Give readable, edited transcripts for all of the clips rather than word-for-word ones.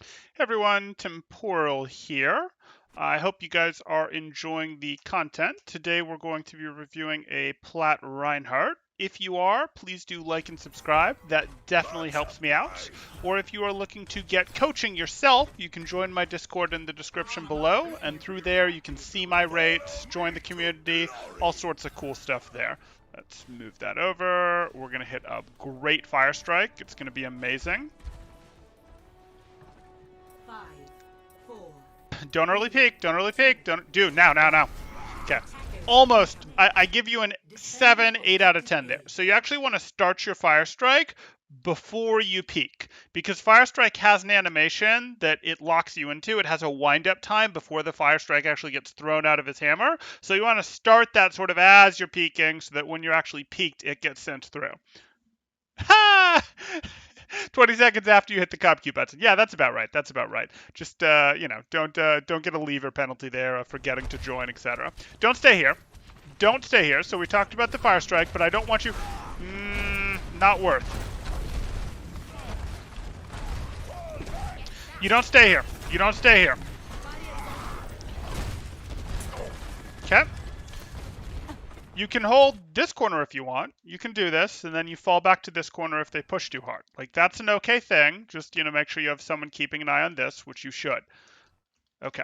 Hey everyone, Temporal here. I hope you guys are enjoying the content. Today we're going to be reviewing a Plat Reinhardt. If you are, please do like and subscribe. That definitely helps me out. Or if you are looking to get coaching yourself, you can join my Discord in the description below. And through there, you can see my rates, join the community, all sorts of cool stuff there. Let's move that over. We're going to hit a great Fire Strike. It's going to be amazing. Don't early peek. Don't early peek. Don't do now. Okay. Almost. I give you an 7, 8 out of 10 there. So you actually want to start your Fire Strike before you peek, because Fire Strike has an animation that it locks you into. It has a wind-up time before the Fire Strike actually gets thrown out of his hammer. So you want to start that sort of as you're peeking, so that when you're actually peeked, it gets sent through. Ha! 20 seconds after you hit the cop cue button. Yeah, that's about right. That's about right. Just don't get a leaver penalty there, forgetting to join, etc. Don't stay here. Don't stay here. So we talked about the Fire Strike, but I don't want you. Not worth. You don't stay here. You don't stay here. Okay. You can hold this corner if you want. You can do this, and then you fall back to this corner if they push too hard. Like, that's an okay thing. Just, make sure you have someone keeping an eye on this, which you should. Okay.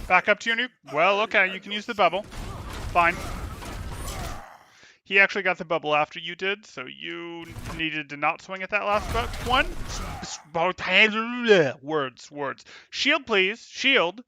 Back up to your nuke. Well, okay, you can use the bubble. Fine. He actually got the bubble after you did, so you needed to not swing at that last one. Words. Shield, please. Shield.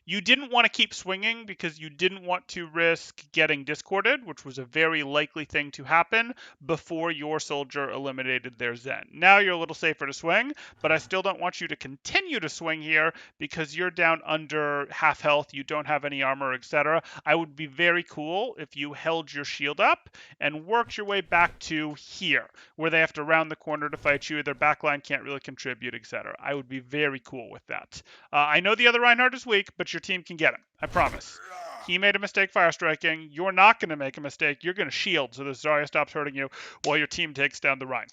You didn't want to keep swinging because you didn't want to risk getting discorded, which was a very likely thing to happen before your soldier eliminated their Zen. Now you're a little safer to swing, but I still don't want you to continue to swing here because you're down under half health, you don't have any armor, etc. I would be very cool if you held your shield up and worked your way back to here, where they have to round the corner to fight you. Their backline can't really contribute, etc. I would be very cool with that. I know the other Reinhardt is weak, but your team can get him. I promise. He made a mistake fire striking. You're not going to make a mistake. You're going to shield so the Zarya stops hurting you while your team takes down the Rein.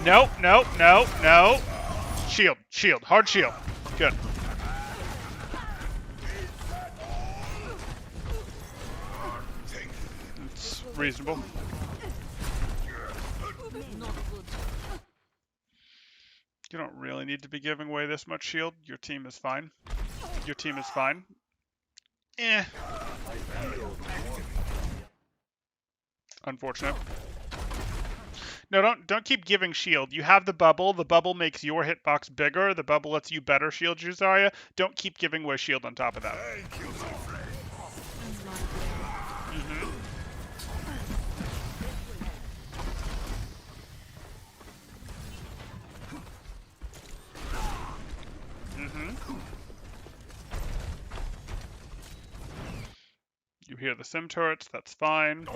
No. Shield. Hard shield. Good. It's reasonable. You don't really need to be giving away this much shield. Your team is fine. Your team is fine. Unfortunate. No, don't keep giving shield. You have the bubble. The bubble makes your hitbox bigger. The bubble lets you better shield your Zarya. Don't keep giving away shield on top of that. You hear the sim turrets, that's fine.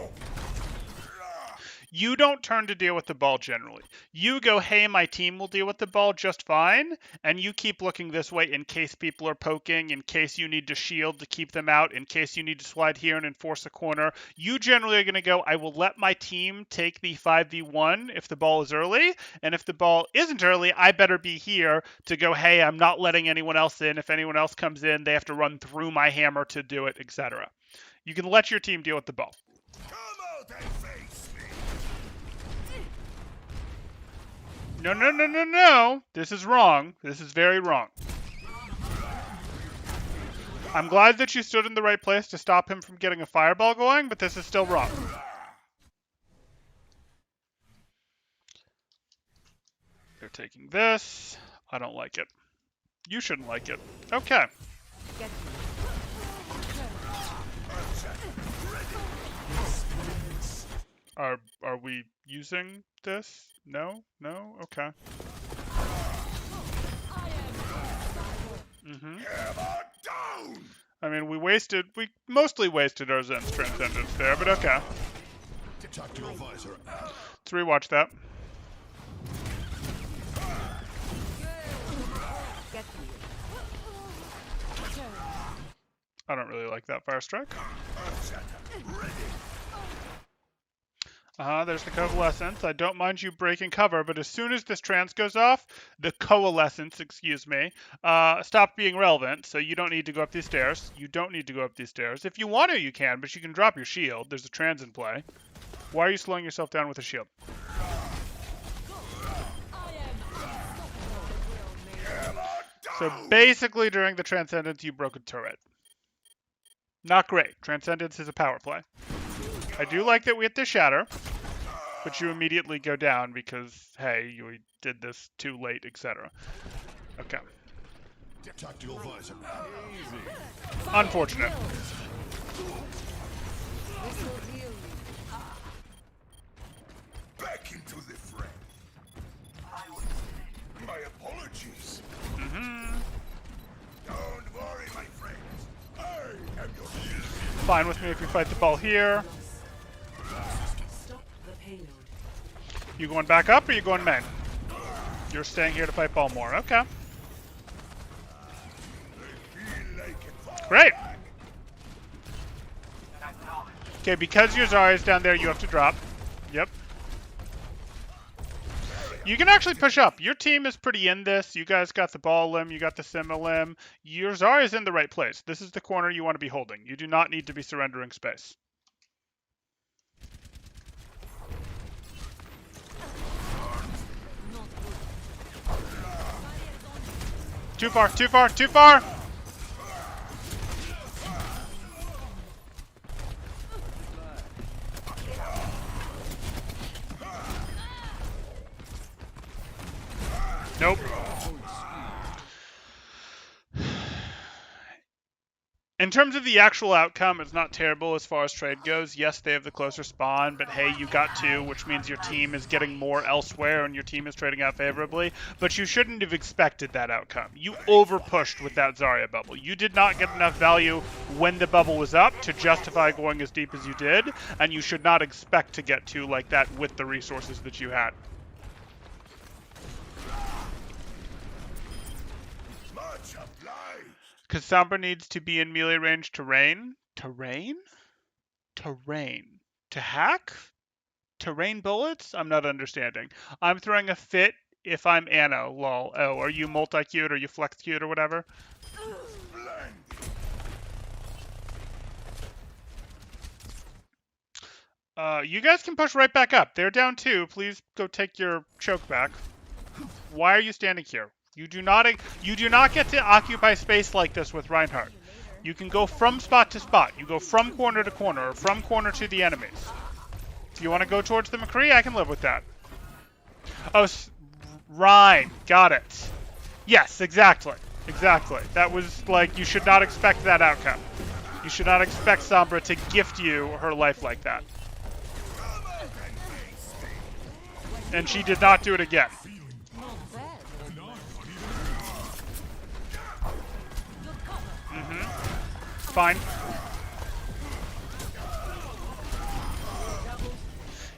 You don't turn to deal with the ball generally. You go, hey, my team will deal with the ball just fine, and you keep looking this way in case people are poking, in case you need to shield to keep them out, in case you need to slide here and enforce a corner. You generally are going to go, I will let my team take the 5v1 if the ball is early, and if the ball isn't early, I better be here to go, hey, I'm not letting anyone else in. If anyone else comes in, they have to run through my hammer to do it, etc. You can let your team deal with the ball. Come out and face me. No. This is wrong. This is very wrong. I'm glad that you stood in the right place to stop him from getting a fireball going, but this is still wrong. They're taking this. I don't like it. You shouldn't like it. Okay. Are we using this? No? Okay. I mean, we mostly wasted our Zen's Transcendence there, but okay. Let's rewatch that. I don't really like that fire strike. There's the coalescence. I don't mind you breaking cover, but as soon as this trance goes off, the coalescence, excuse me, stop being relevant. So you don't need to go up these stairs. You don't need to go up these stairs. If you want to, you can, but you can drop your shield. There's a trance in play. Why are you slowing yourself down with a shield? So basically, during the Transcendence, you broke a turret. Not great. Transcendence is a power play. I do like that we hit the shatter, but you immediately go down because, hey, you did this too late, etc. Okay. Tactical visor. Unfortunate. Back into the fray. My apologies. Don't worry, my friends. I am your shield. Fine with me if you fight the ball here. You going back up or you going main? You're staying here to fight ball more. Okay. Great. Okay, because your Zarya's down there, you have to drop. Yep. You can actually push up. Your team is pretty in this. You guys got the ball limb. You got the Sima limb. Your Zarya's in the right place. This is the corner you want to be holding. You do not need to be surrendering space. Too far, too far, too far! Nope. In terms of the actual outcome, it's not terrible as far as trade goes. Yes, they have the closer spawn, but hey, you got two, which means your team is getting more elsewhere and your team is trading out favorably. But you shouldn't have expected that outcome. You over-pushed with that Zarya bubble. You did not get enough value when the bubble was up to justify going as deep as you did, and you should not expect to get two like that with the resources that you had. Much obliged. Because Sombra needs to be in melee range to rain. To rain? To rain. To hack? To rain bullets? I'm not understanding. I'm throwing a fit if I'm Anno, lol. Oh, are you multi-queued or you flex-queued or whatever? You guys can push right back up. They're down two. Please go take your choke back. Why are you standing here? You do not get to occupy space like this with Reinhardt. You can go from spot to spot. You go from corner to corner, or from corner to the enemies. If you want to go towards the McCree, I can live with that. Oh, Rein. Got it. Yes, exactly. Exactly. That was like, you should not expect that outcome. You should not expect Sombra to gift you her life like that. And she did not do it again. Fine.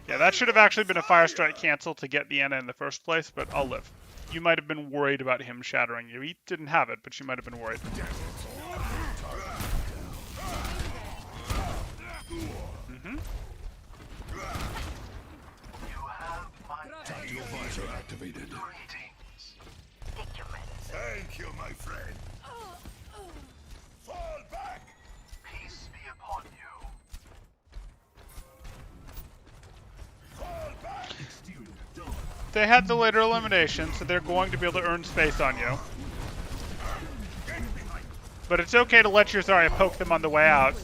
Yeah, that should have actually been a fire strike cancel to get the Anna in the first place, but I'll live. You might have been worried about him shattering you. He didn't have it, but you might have been worried. Tactical visor activated. Thank you, my friend. Fall back. Peace be upon you. Fall back. They had the later elimination, so they're going to be able to earn space on you. But it's okay to let your Zarya poke them on the way out.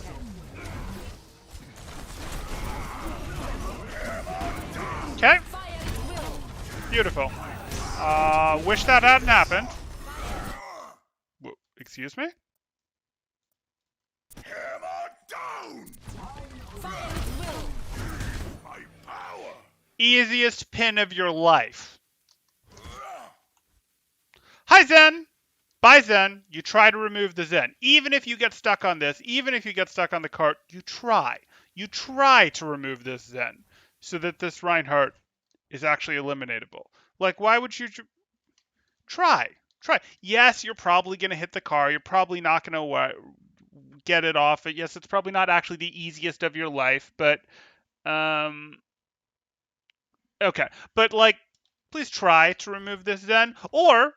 Okay. Beautiful. Wish that hadn't happened. Excuse me? Hammer down. My power. Easiest pin of your life. Hi, Zen! Bye, Zen. You try to remove the Zen. Even if you get stuck on this, even if you get stuck on the cart, you try. You try to remove this Zen so that this Reinhardt is actually eliminatable. Like, why would you try? Try. Yes, you're probably going to hit the car. You're probably not going to get it off. Yes, it's probably not actually the easiest of your life, but Okay, but like, please try to remove this Zen. Or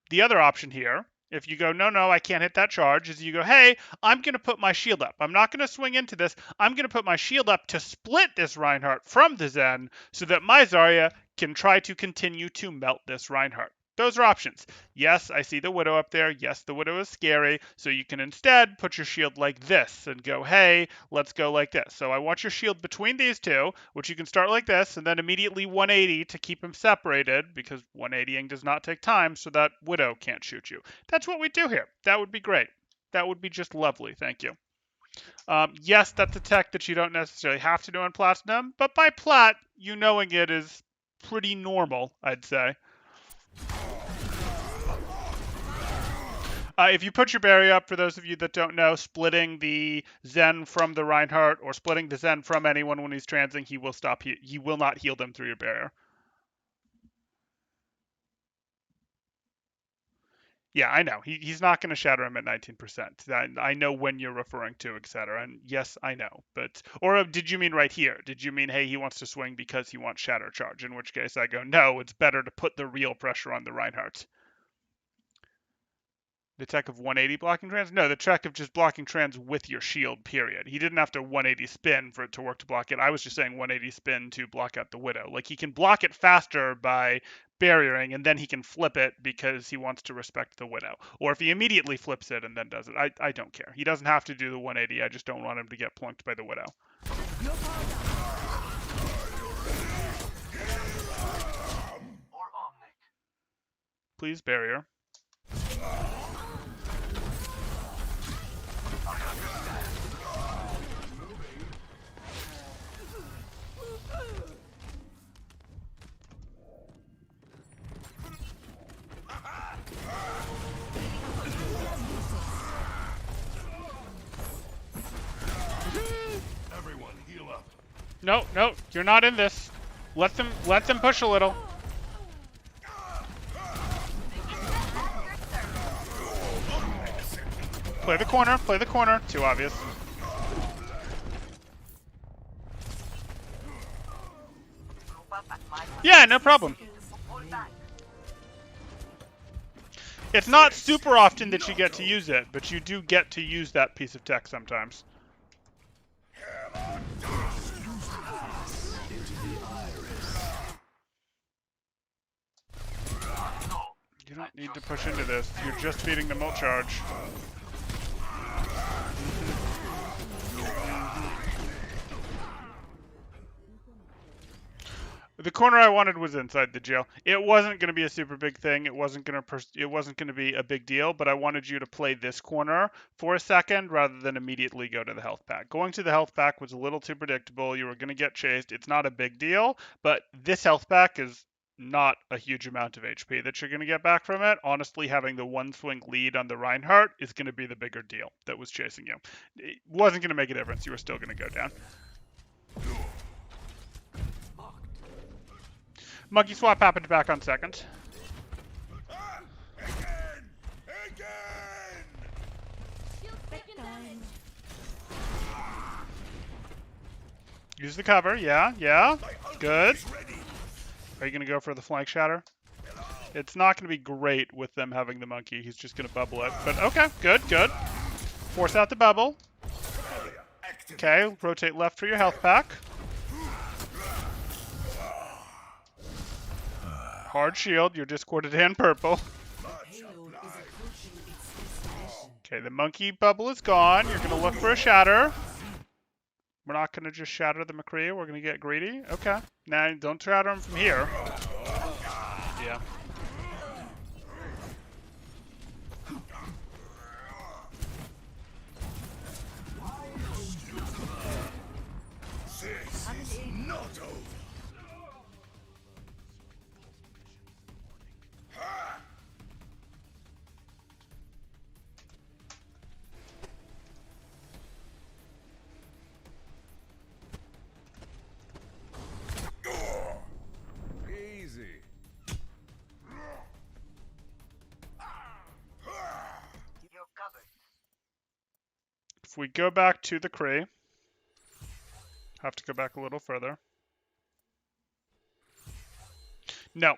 the other option here, if you go, no, no, I can't hit that charge, is you go, hey, I'm going to put my shield up. I'm not going to swing into this. I'm going to put my shield up to split this Reinhardt from the Zen so that my Zarya can try to continue to melt this Reinhardt. Those are options. Yes, I see the Widow up there. Yes, the Widow is scary. So you can instead put your shield like this and go, hey, let's go like this. So I want your shield between these two, which you can start like this, and then immediately 180 to keep them separated, because 180ing does not take time, so that Widow can't shoot you. That's what we do here. That would be great. That would be just lovely. Thank you. Yes, that's a tech that you don't necessarily have to do on Platinum, but by Plat, you knowing it is pretty normal, I'd say. If you put your berry up, for those of you that don't know, splitting the Zen from the Reinhardt or splitting the Zen from anyone when he's transing, he will stop. He will not heal them through your barrier. Yeah, I know. He's not going to shatter him at 19%. I know when you're referring to, etc. And yes, I know. But or did you mean right here? Did you mean, hey, he wants to swing because he wants shatter charge? In which case I go, no, it's better to put the real pressure on the Reinhardt. The tech of 180 blocking trans? No, the tech of just blocking trans with your shield, period. He didn't have to 180 spin for it to work to block it. I was just saying 180 spin to block out the Widow. Like, he can block it faster by barriering, and then he can flip it because he wants to respect the Widow. Or if he immediately flips it and then does it, I don't care. He doesn't have to do the 180. I just don't want him to get plunked by the Widow. Please, barrier. Everyone, heal up. No, no, you're not in this. Let them push a little. Play the corner, play the corner. Too obvious. Yeah, no problem. It's not super often that you get to use it, but you do get to use that piece of tech sometimes. You don't need to push into this. You're just feeding the mult charge. The corner I wanted was inside the jail. It wasn't going to be a super big thing. It wasn't going to be a big deal, but I wanted you to play this corner for a second rather than immediately go to the health pack. Going to the health pack was a little too predictable. You were going to get chased. It's not a big deal, but this health pack is not a huge amount of HP that you're going to get back from it. Honestly, having the one swing lead on the Reinhardt is going to be the bigger deal that was chasing you. It wasn't going to make a difference. You were still going to go down. Monkey swap happened back on second. Again! Use the cover, yeah, yeah. Good. Are you going to go for the flank shatter? It's not going to be great with them having the monkey. He's just going to bubble it. But okay, good, good. Force out the bubble. Okay, rotate left for your health pack. Hard shield, you're discorded and purple. Okay, the monkey bubble is gone. You're going to look for a shatter. We're not going to just shatter the McCree. We're going to get greedy. Okay. Now, don't shatter him from here. Yeah. This is not over. Easy. You're covered. If we go back to the Kree, have to go back a little further. No,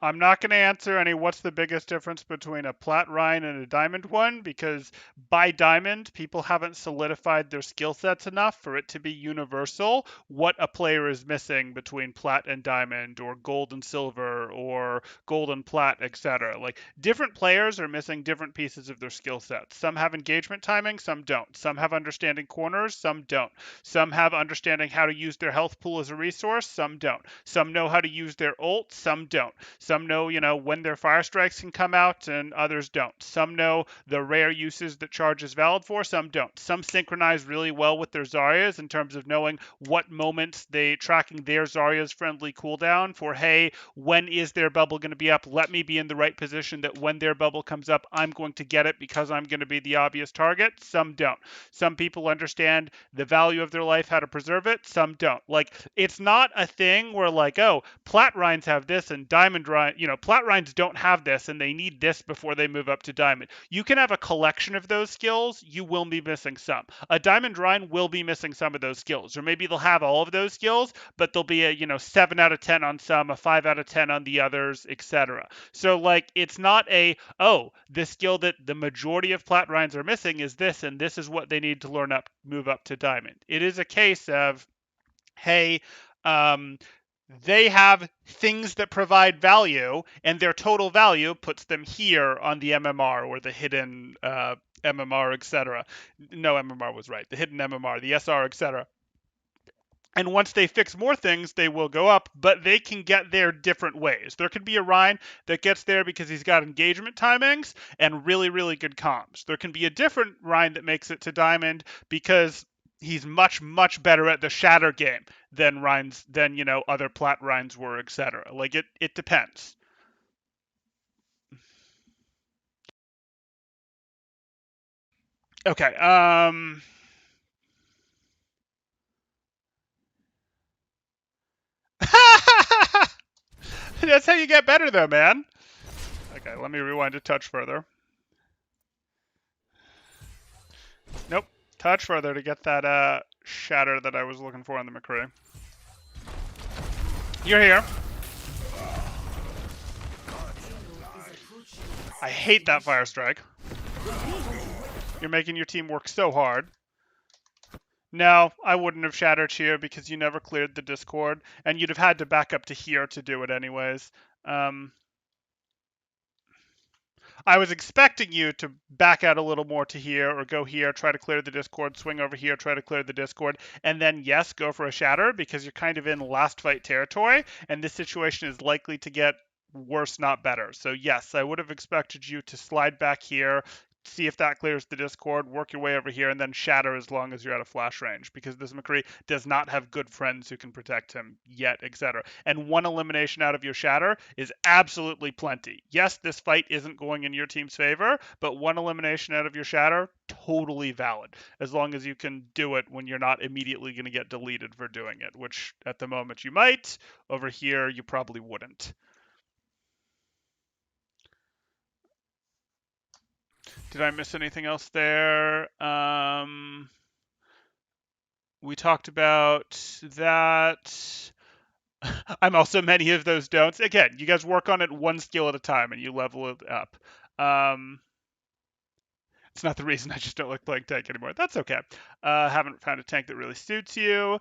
I'm not going to answer any what's the biggest difference between a Plat Rhine and a Diamond one because by Diamond, people haven't solidified their skill sets enough for it to be universal what a player is missing between Plat and Diamond or Gold and Silver or Gold and Plat, etc. Like different players are missing different pieces of their skill sets. Some have engagement timing, some don't. Some have understanding corners, some don't. Some have understanding how to use their health pool as a resource, some don't. Some know how to use their ult, some don't. Some know, when their fire strikes can come out and others don't. Some know the rare uses that charge is valid for, some don't. Some synchronize really well with their Zaryas in terms of knowing what moments they tracking their Zarya's friendly cooldown for, hey, when is their bubble going to be up? Let me be in the right position that when their bubble comes up, I'm going to get it because I'm going to be the obvious target. Some don't. Some people understand the value of their life, how to preserve it. Some don't. Like, it's not a thing where like, oh, Plat Rhines have this and Diamond Rhine, Plat Rhines don't have this and they need this before they move up to Diamond. You can have a collection of those skills. You will be missing some. A Diamond Rhine will be missing some of those skills, or maybe they'll have all of those skills, but they'll be a 7 out of 10 on some, a 5 out of 10 on the others, etc. So like, it's not a, oh, the skill that the majority of Plat Rhines are missing is this, and this is what they need to learn up, move up to Diamond. It is a case of, hey, they have things that provide value, and their total value puts them here on the MMR or the hidden MMR, etc. No, MMR was right. The hidden MMR, the SR, etc. And once they fix more things, they will go up, but they can get there different ways. There could be a Rhine that gets there because he's got engagement timings and really, really good comms. There can be a different Rhine that makes it to Diamond because he's much, much better at the shatter game than Rhines, than, other Plat Rhines were, etc. Like, it depends. Okay, that's how you get better though, man. Okay, let me rewind a touch further. Nope. Touch further to get that shatter that I was looking for on the McCree. You're here. I hate that fire strike. You're making your team work so hard. No, I wouldn't have shattered here because you never cleared the Discord, and you'd have had to back up to here to do it anyways. I was expecting you to back out a little more to here or go here, try to clear the Discord, swing over here, try to clear the Discord, and then, yes, go for a shatter because you're kind of in last fight territory, and this situation is likely to get worse, not better. So, yes, I would have expected you to slide back here, see if that clears the Discord, work your way over here, and then shatter as long as you're out of flash range because this McCree does not have good friends who can protect him yet, etc. And one elimination out of your shatter is absolutely plenty. Yes, this fight isn't going in your team's favor, but one elimination out of your shatter, totally valid, as long as you can do it when you're not immediately going to get deleted for doing it, which at the moment you might. Over here, you probably wouldn't. Did I miss anything else there? We talked about that. I'm also many of those don'ts. Again, you guys work on it one skill at a time and you level it up. It's not the reason I just don't like playing tank anymore. That's okay. Haven't found a tank that really suits you.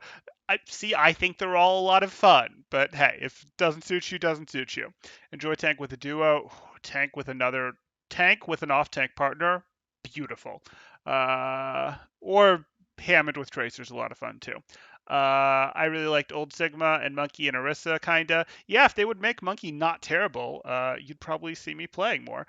I think they're all a lot of fun, but hey, if it doesn't suit you, doesn't suit you. Enjoy tank with a duo, tank with another tank with an off-tank partner, beautiful. Or Hammond with Tracer's a lot of fun too. I really liked Old Sigma and Monkey and Orisa, kinda. Yeah, if they would make Monkey not terrible, you'd probably see me playing more.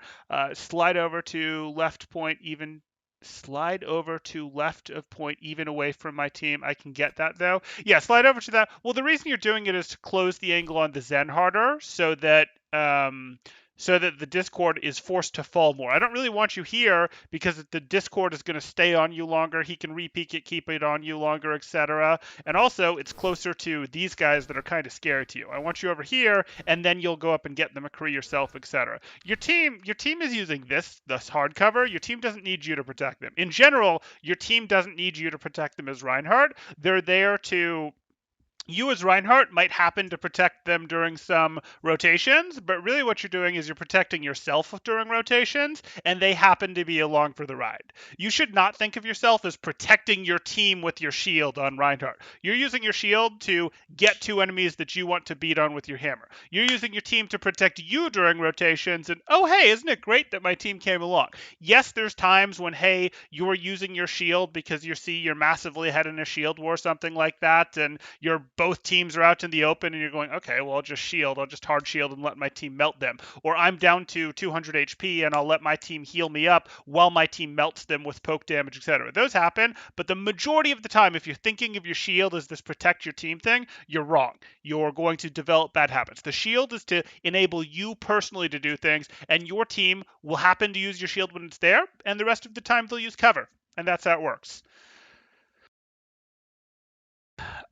Slide over to left point, even slide over to left of point, even away from my team. I can get that though. Yeah, slide over to that. Well, the reason you're doing it is to close the angle on the Zen harder, so that the Discord is forced to fall more. I don't really want you here because the Discord is going to stay on you longer. He can repeak it, keep it on you longer, etc. And also, it's closer to these guys that are kind of scary to you. I want you over here, and then you'll go up and get the McCree yourself, etc. Your team is using this hardcover. Your team doesn't need you to protect them. In general, your team doesn't need you to protect them as Reinhardt. They're there to You as Reinhardt might happen to protect them during some rotations, but really what you're doing is you're protecting yourself during rotations, and they happen to be along for the ride. You should not think of yourself as protecting your team with your shield on Reinhardt. You're using your shield to get two enemies that you want to beat on with your hammer. You're using your team to protect you during rotations, and oh hey, isn't it great that my team came along? Yes, there's times when, hey, you're using your shield because you see you're massively ahead in a shield war, something like that, and both teams are out in the open and you're going, okay, well, I'll just hard shield and let my team melt them. Or I'm down to 200 HP and I'll let my team heal me up while my team melts them with poke damage, etc. Those happen, but the majority of the time, if you're thinking of your shield as this protect your team thing, you're wrong. You're going to develop bad habits. The shield is to enable you personally to do things, and your team will happen to use your shield when it's there, and the rest of the time they'll use cover. And that's how it works.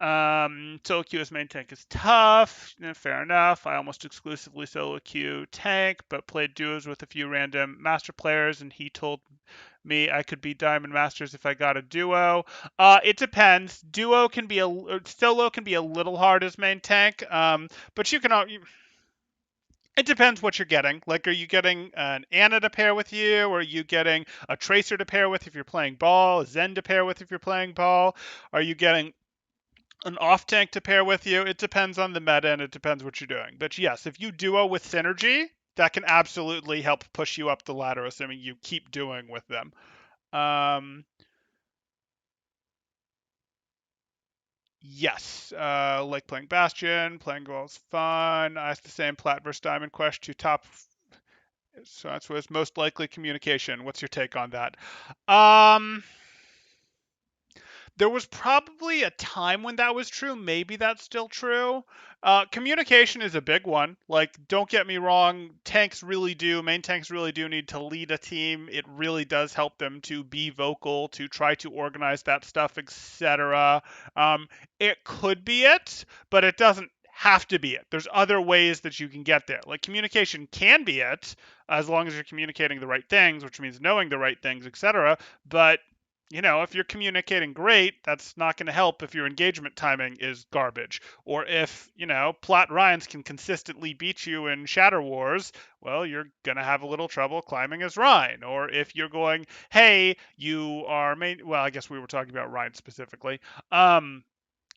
Solo queue as main tank is tough. Fair enough. I almost exclusively solo queue tank, but played duos with a few random master players, and he told me I could be diamond masters if I got a duo. It depends. Solo can be a little hard as main tank. But you can. It depends what you're getting. Like, are you getting an Ana to pair with you? Or are you getting a Tracer to pair with if you're playing ball? A Zen to pair with if you're playing ball? Are you getting an off tank to pair with you? It depends on the meta and it depends what you're doing. But yes, if you duo with synergy, that can absolutely help push you up the ladder, assuming you keep doing with them. Yes, like playing Bastion, playing Goal's fun. I asked the same Plat versus Diamond Quest to top. So that's what's most likely communication. What's your take on that? Um, There was probably a time when that was true. Maybe that's still true. Communication is a big one. Like, don't get me wrong, main tanks really do need to lead a team. It really does help them to be vocal, to try to organize that stuff, etc. It could be it, but it doesn't have to be it. There's other ways that you can get there. Like, communication can be it, as long as you're communicating the right things, which means knowing the right things, etc. But if you're communicating great, that's not going to help if your engagement timing is garbage. Or if, Plat Ryans can consistently beat you in Shatter Wars, well, you're going to have a little trouble climbing as Ryan. Or if you're going, hey, well, I guess we were talking about Ryan specifically.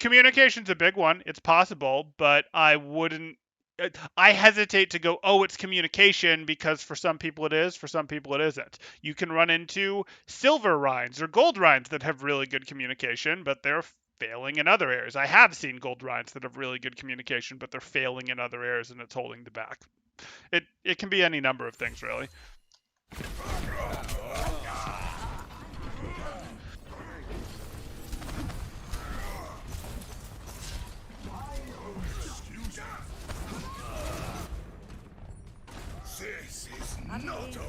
Communication's a big one. It's possible, but I hesitate to go, oh, it's communication, because for some people it is, for some people it isn't. You can run into silver Rhines or gold Rhines that have really good communication, but they're failing in other areas. I have seen gold Rhines that have really good communication, but they're failing in other areas and it's holding them back. It can be any number of things, really. This is not over.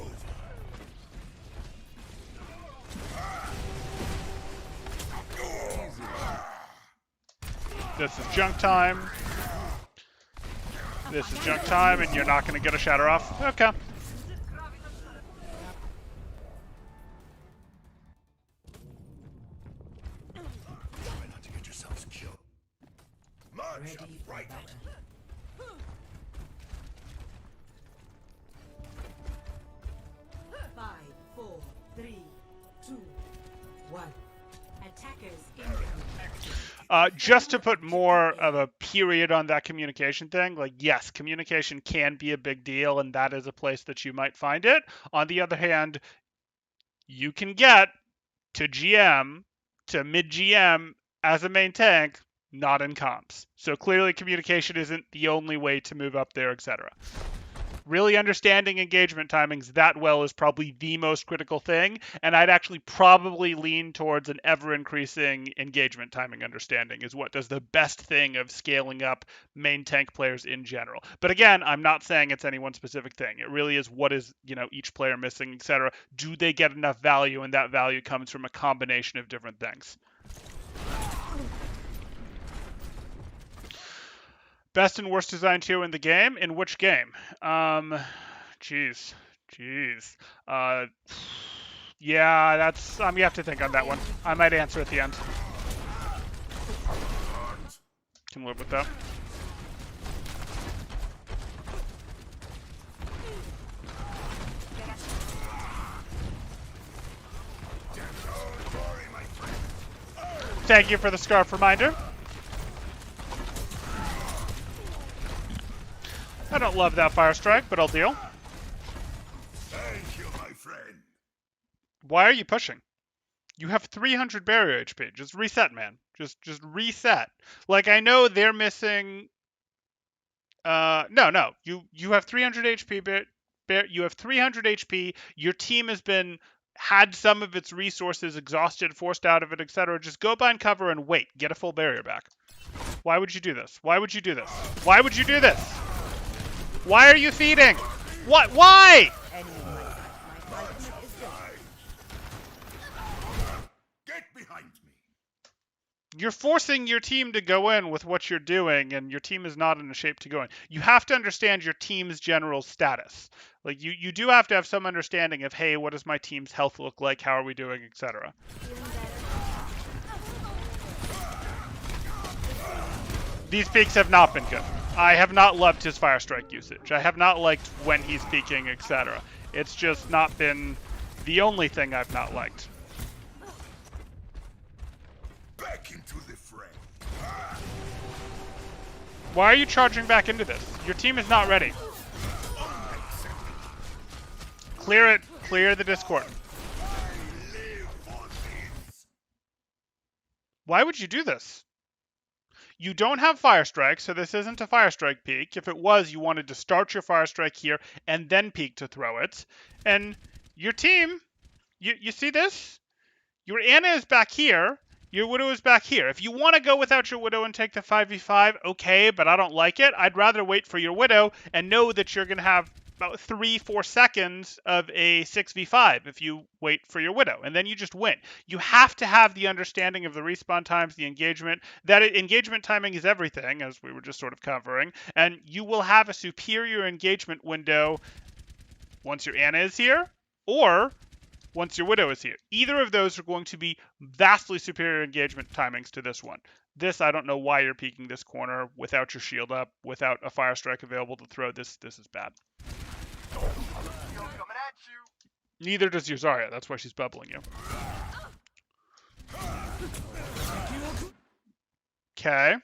This is junk time. This is junk time, and you're not going to get a shatter off. Okay. Try not to get yourselves killed. March up right. 5, 4, 3, 2, 1. Attackers incoming. Just to put more of a period on that communication thing, like, yes, communication can be a big deal, and that is a place that you might find it. On the other hand, you can get to GM, to mid GM as a main tank, not in comps. So clearly communication isn't the only way to move up there, etc. Really understanding engagement timings that well is probably the most critical thing, and I'd actually probably lean towards an ever-increasing engagement timing understanding is what does the best thing of scaling up main tank players in general. But again, I'm not saying it's any one specific thing. It really is what is, each player missing, etc. Do they get enough value, and that value comes from a combination of different things. Best and worst design tier in the game? In which game? Jeez. Yeah, that's. You have to think on that one. I might answer at the end. can live with that. Thank you for the scarf reminder. I don't love that fire strike, but I'll deal. Thank you, my friend. Why are you pushing? You have 300 barrier HP. Just reset, man. Just reset. Like, I know they're missing. No. You have 300 HP. You have 300 HP. Your team has had some of its resources exhausted, forced out of it, etc. Just go behind cover and wait. Get a full barrier back. Why would you do this? Why would you do this? Why would you do this? Why are you feeding? What? Why? Get behind me. You're forcing your team to go in with what you're doing, and your team is not in a shape to go in. You have to understand your team's general status. Like, you do have to have some understanding of, hey, what does my team's health look like? How are we doing, etc. These peaks have not been good. I have not loved his fire strike usage. I have not liked when he's peaking, etc. It's just not been the only thing I've not liked. Back into the fray. Why are you charging back into this? Your team is not ready. Clear it. Clear the Discord. Why would you do this? You don't have Fire Strike, so this isn't a Fire Strike peak. If it was, you wanted to start your Fire Strike here and then peak to throw it. And your team, you see this? Your Ana is back here. Your Widow is back here. If you want to go without your Widow and take the 5v5, okay, but I don't like it. I'd rather wait for your Widow and know that you're going to have about 3-4 seconds of a 6v5 if you wait for your Widow, and then you just win. You have to have the understanding of the respawn times, the engagement. Engagement timing is everything, as we were just sort of covering, and you will have a superior engagement window once your Ana is here, or once your Widow is here. Either of those are going to be vastly superior engagement timings to this one. This, I don't know why you're peeking this corner without your shield up, without a Fire Strike available to throw. This is bad. Neither does your Zarya. That's why she's bubbling you. Okay.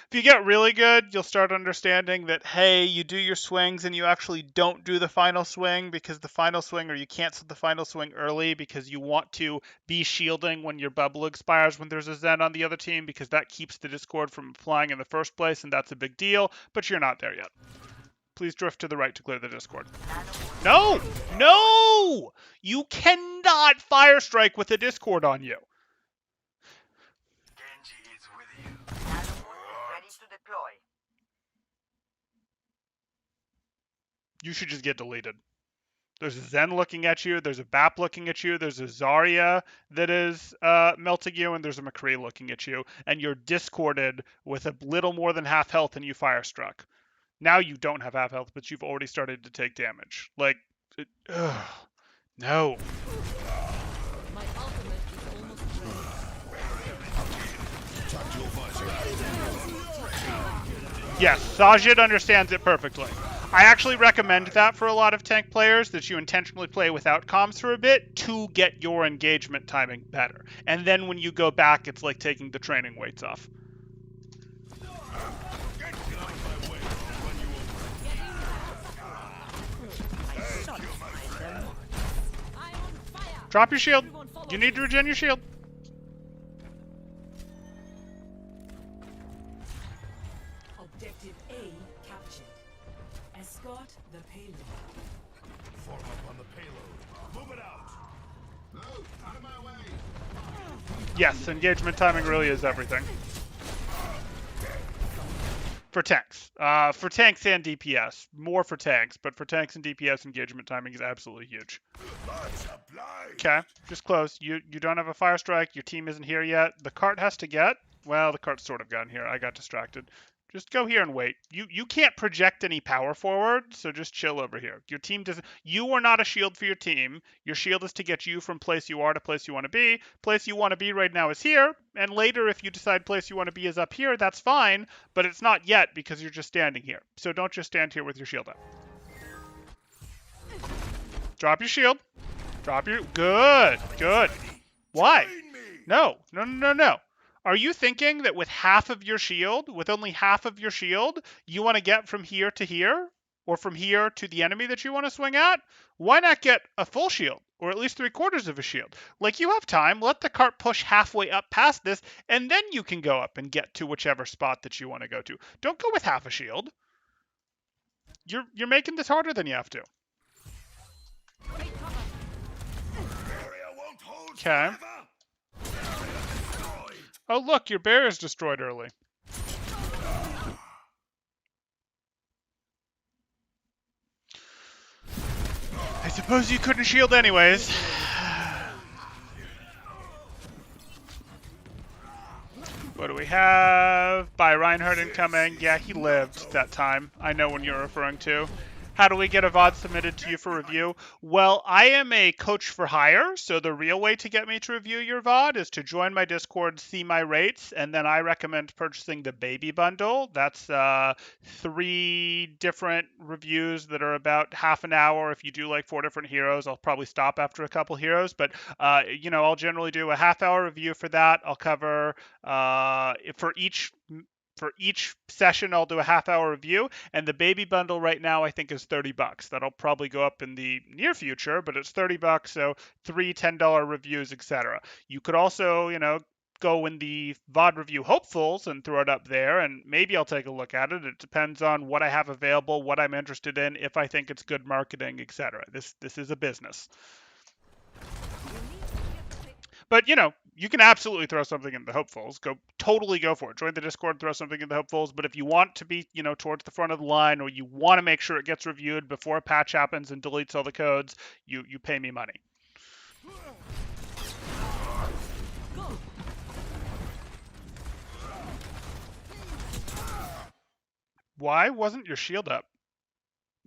If you get really good, you'll start understanding that, hey, you do your swings and you actually don't do the final swing because the final swing, or you cancel the final swing early because you want to be shielding when your bubble expires when there's a Zen on the other team, because that keeps the Discord from applying in the first place, and that's a big deal, but you're not there yet. Please drift to the right to clear the Discord. No! No! You cannot Fire Strike with a Discord on you. Genji is with you. Ready to deploy. You should just get deleted. There's a Zen looking at you, there's a Bap looking at you, there's a Zarya that is melting you, and there's a McCree looking at you, and you're discorded with a little more than half health and you Fire Struck. Now you don't have half health, but you've already started to take damage. Like, no. My ultimate is almost ready. Yes, Sajid understands it perfectly. I actually recommend that for a lot of tank players, that you intentionally play without comms for a bit to get your engagement timing better. And then when you go back, it's like taking the training weights off. Drop your shield. You need to regen your shield. Objective A captured. Escort the payload. Form up on the payload. Move it out. Move out of my way. Yes, engagement timing really is everything. For tanks. For tanks and DPS. More for tanks, but for tanks and DPS, engagement timing is absolutely huge. Okay, just close. You don't have a Fire Strike. Your team isn't here yet. The cart has to get. Well, the cart's sort of gotten here. I got distracted. Just go here and wait. You can't project any power forward, so just chill over here. Your team doesn't. You are not a shield for your team. Your shield is to get you from place you are to place you want to be. Place you want to be right now is here, and later if you decide place you want to be is up here, that's fine. But it's not yet because you're just standing here. So don't just stand here with your shield up. Drop your shield. Drop your. Good. Good. Why? Join me. No. No. No. No. No. Are you thinking that with half of your shield, with only half of your shield, you want to get from here to here? Or from here to the enemy that you want to swing at? Why not get a full shield? Or at least 3/4 of a shield? Like, you have time. Let the cart push halfway up past this, and then you can go up and get to whichever spot that you want to go to. Don't go with half a shield. You're making this harder than you have to. Barrier won't hold Okay. forever. Barrier destroyed. Oh, look, your bear is destroyed early. I suppose you couldn't shield anyways. What do we have? By Reinhardt incoming. Yeah, he lived that time. I know when you're referring to. How do we get a VOD submitted to you for review? Well, I am a coach for hire, so the real way to get me to review your VOD is to join my Discord, see my rates, and then I recommend purchasing the baby bundle. That's 3 different reviews that are about half an hour. If you do like 4 different heroes, I'll probably stop after a couple heroes, but I'll generally do a half-hour review for that. I'll cover for each session, I'll do a half-hour review, and the baby bundle right now I think is $30. That'll probably go up in the near future, but it's $30, so 3 $10 reviews, etc. You could also, go in the VOD review hopefuls and throw it up there, and maybe I'll take a look at it. It depends on what I have available, what I'm interested in, if I think it's good marketing, etc. This is a business. But, you can absolutely throw something in the hopefuls. Totally go for it. Join the Discord, throw something in the hopefuls. But if you want to be, towards the front of the line, or you want to make sure it gets reviewed before a patch happens and deletes all the codes, you pay me money. Why wasn't your shield up?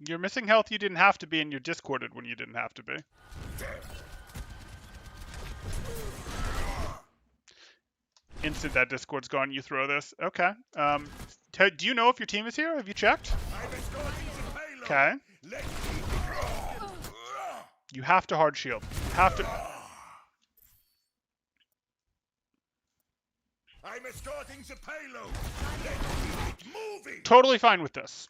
You're missing health you didn't have to be, and you're discorded when you didn't have to be. Instant that Discord's gone, you throw this. Okay. Do you know if your team is here? Have you checked? I'm escorting the payload. Okay. Let's keep it going. You have to hard shield. You have to. I'm escorting the payload. Let's keep it moving. Totally fine with this.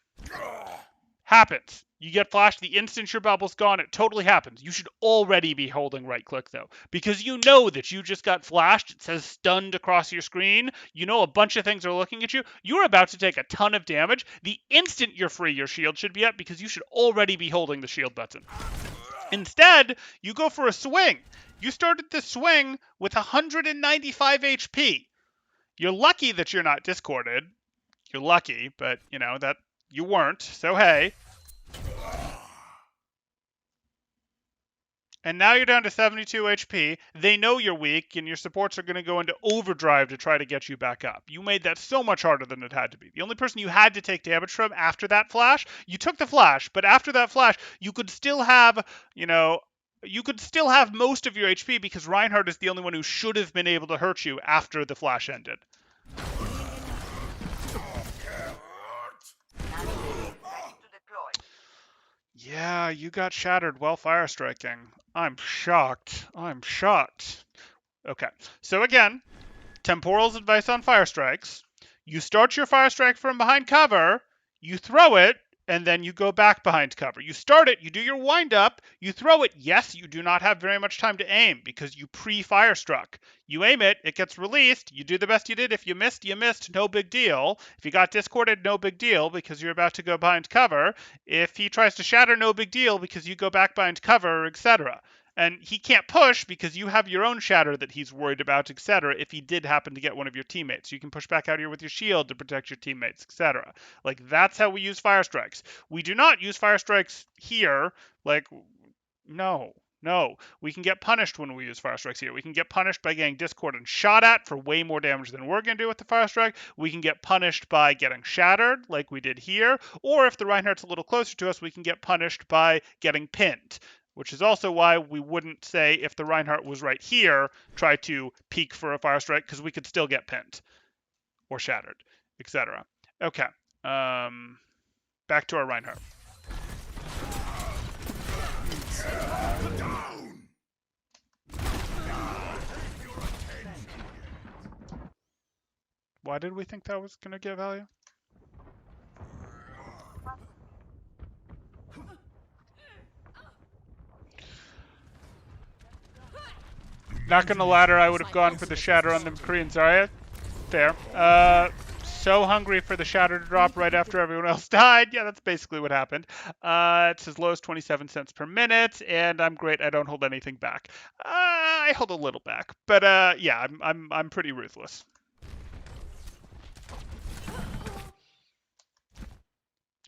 Happens. You get flashed the instant your bubble's gone. It totally happens. You should already be holding right click though, because you know that you just got flashed. It says stunned across your screen. You know a bunch of things are looking at you. You're about to take a ton of damage. The instant you're free, your shield should be up because you should already be holding the shield button. Instead, you go for a swing. You started the swing with 195 HP. You're lucky that you're not discorded. You're lucky, but that you weren't. So hey. And now you're down to 72 HP. They know you're weak, and your supports are going to go into overdrive to try to get you back up. You made that so much harder than it had to be. The only person you had to take damage from after that flash, you took the flash, but after that flash, you could still have, most of your HP because Reinhardt is the only one who should have been able to hurt you after the flash ended. Yeah, you got shattered while fire striking. I'm shocked. Okay, so again, Temporal's advice on fire strikes. You start your fire strike from behind cover, you throw it, and then you go back behind cover. You start it, you do your wind up, you throw it. Yes, you do not have very much time to aim because you pre-fire struck. You aim it, it gets released, you do the best you did. If you missed, you missed, no big deal. If you got discorded, no big deal because you're about to go behind cover. If he tries to shatter, no big deal because you go back behind cover, etc. And he can't push because you have your own shatter that he's worried about, etc. if he did happen to get one of your teammates. You can push back out here with your shield to protect your teammates, etc. Like, that's how we use fire strikes. We do not use fire strikes here. Like, no. No, we can get punished when we use Fire Strikes here. We can get punished by getting discorded and shot at for way more damage than we're going to do with the Fire Strike. We can get punished by getting shattered, like we did here. Or if the Reinhardt's a little closer to us, we can get punished by getting pinned, which is also why we wouldn't say if the Reinhardt was right here, try to peek for a Fire Strike, because we could still get pinned or shattered, etc. Okay, back to our Reinhardt. Why did we think that was going to get value? Not going to ladder, I would have gone for the shatter on the McCree and Zarya. Fair. So hungry for the shatter to drop right after everyone else died. Yeah, that's basically what happened. It's as low as 27 cents per minute, and I'm great. I don't hold anything back. I hold a little back, but yeah, I'm pretty ruthless.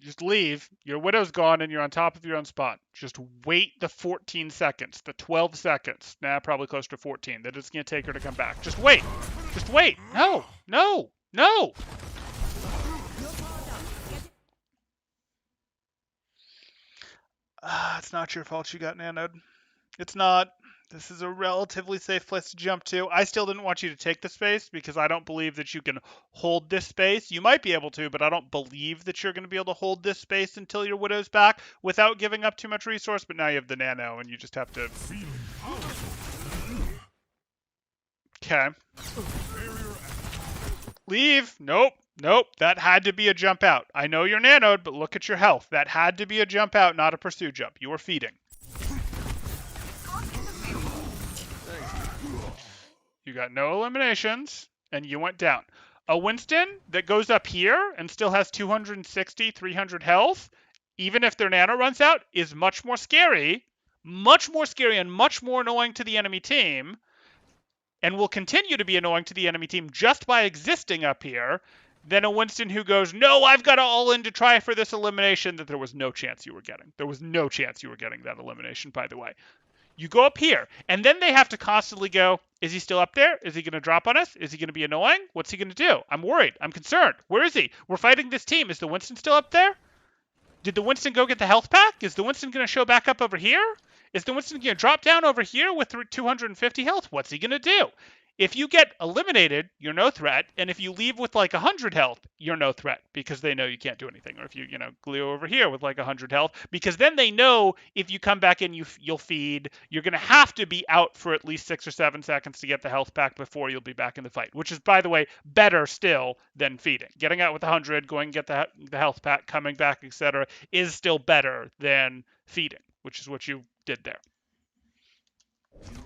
Just leave. Your Widow's gone and you're on top of your own spot. Just wait the 14 seconds, the 12 seconds. Nah, probably close to 14. That it's going to take her to come back. Just wait. Just wait. No, no, no. It's not your fault you got nanoed. It's not. This is a relatively safe place to jump to. I still didn't want you to take the space because I don't believe that you can hold this space. You might be able to, but I don't believe that you're going to be able to hold this space until your Widow's back without giving up too much resource. But now you have the nano and you just have to... Okay. Leave. Nope. Nope. That had to be a jump out. I know you're nanoed, but look at your health. That had to be a jump out, not a pursue jump. You are feeding. You got no eliminations, and you went down. A Winston that goes up here and still has 260, 300 health, even if their nano runs out, is much more scary and much more annoying to the enemy team, and will continue to be annoying to the enemy team just by existing up here, than a Winston who goes, no, I've got to all in to try for this elimination that there was no chance you were getting. There was no chance you were getting that elimination, by the way. You go up here, and then they have to constantly go, is he still up there? Is he going to drop on us? Is he going to be annoying? What's he going to do? I'm worried. I'm concerned. Where is he? We're fighting this team. Is the Winston still up there? Did the Winston go get the health pack? Is the Winston going to show back up over here? Is the Winston going to drop down over here with 250 health? What's he going to do? If you get eliminated, you're no threat, and if you leave with like 100 health, you're no threat because they know you can't do anything. Or if you glue over here with like 100 health, because then they know if you come back in, you'll feed. You're going to have to be out for at least 6 or 7 seconds to get the health pack before you'll be back in the fight, which is, by the way, better still than feeding. Getting out with 100, going and get the health pack, coming back, etc., is still better than feeding, which is what you did there.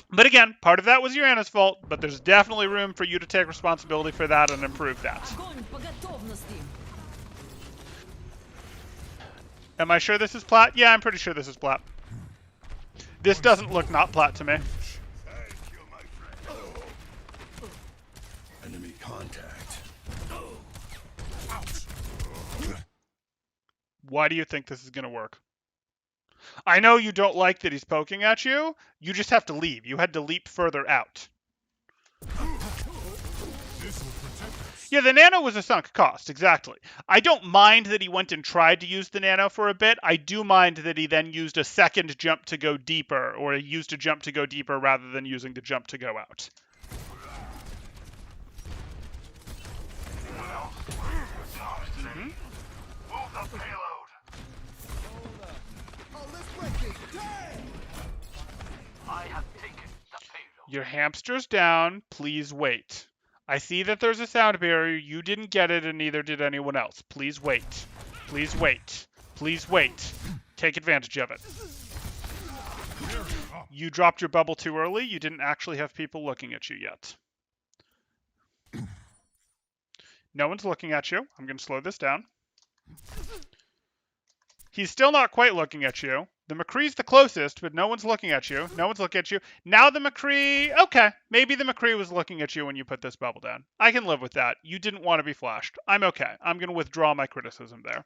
But again, part of that was your Anna's fault, but there's definitely room for you to take responsibility for that and improve that. Am I sure this is Plat? Yeah, I'm pretty sure this is Plat. This doesn't look not Plat to me. Enemy contact. Why do you think this is going to work? I know you don't like that he's poking at you. You just have to leave. You had to leap further out. Yeah, the nano was a sunk cost, exactly. I don't mind that he went and tried to use the nano for a bit. I do mind that he then used a second jump to go deeper, or he used a jump to go deeper rather than using the jump to go out. Your hamster's down. Please wait. I see that there's a sound barrier. You didn't get it, and neither did anyone else. Please wait. Please wait. Please wait. Take advantage of it. You dropped your bubble too early. You didn't actually have people looking at you yet. No one's looking at you. I'm going to slow this down. He's still not quite looking at you. The McCree's the closest, but no one's looking at you. No one's looking at you. Now the McCree... Okay, maybe the McCree was looking at you when you put this bubble down. I can live with that. You didn't want to be flashed. I'm okay. I'm going to withdraw my criticism there.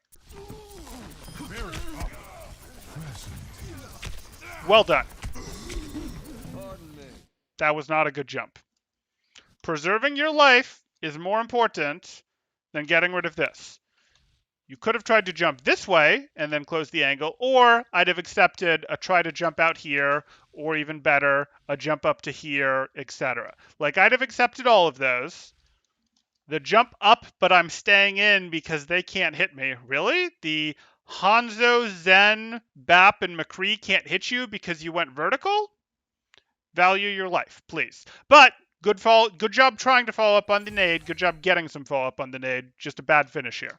Well done. That was not a good jump. Preserving your life is more important than getting rid of this. You could have tried to jump this way and then close the angle, or I'd have accepted a try to jump out here, or even better, a jump up to here, etc. Like, I'd have accepted all of those. The jump up, but I'm staying in because they can't hit me. Really? The Hanzo, Zen, Bap, and McCree can't hit you because you went vertical? Value your life, please. But good job trying to follow up on the nade. Good job getting some follow up on the nade. Just a bad finish here.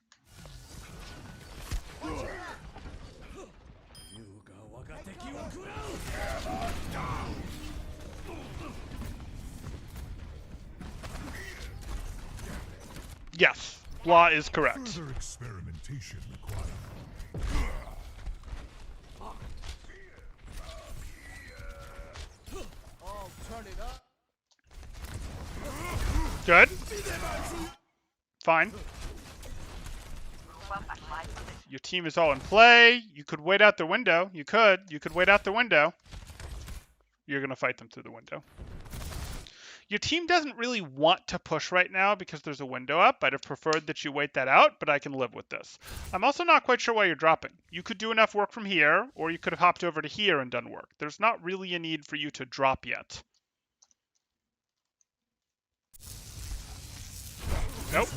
Yes, Plat is correct. Further experimentation required. Good. Fine. Your team is all in play. You could wait out the window. You could wait out the window. You're going to fight them through the window. Your team doesn't really want to push right now because there's a window up. I'd have preferred that you wait that out, but I can live with this. I'm also not quite sure why you're dropping. You could do enough work from here, or you could have hopped over to here and done work. There's not really a need for you to drop yet. Nope.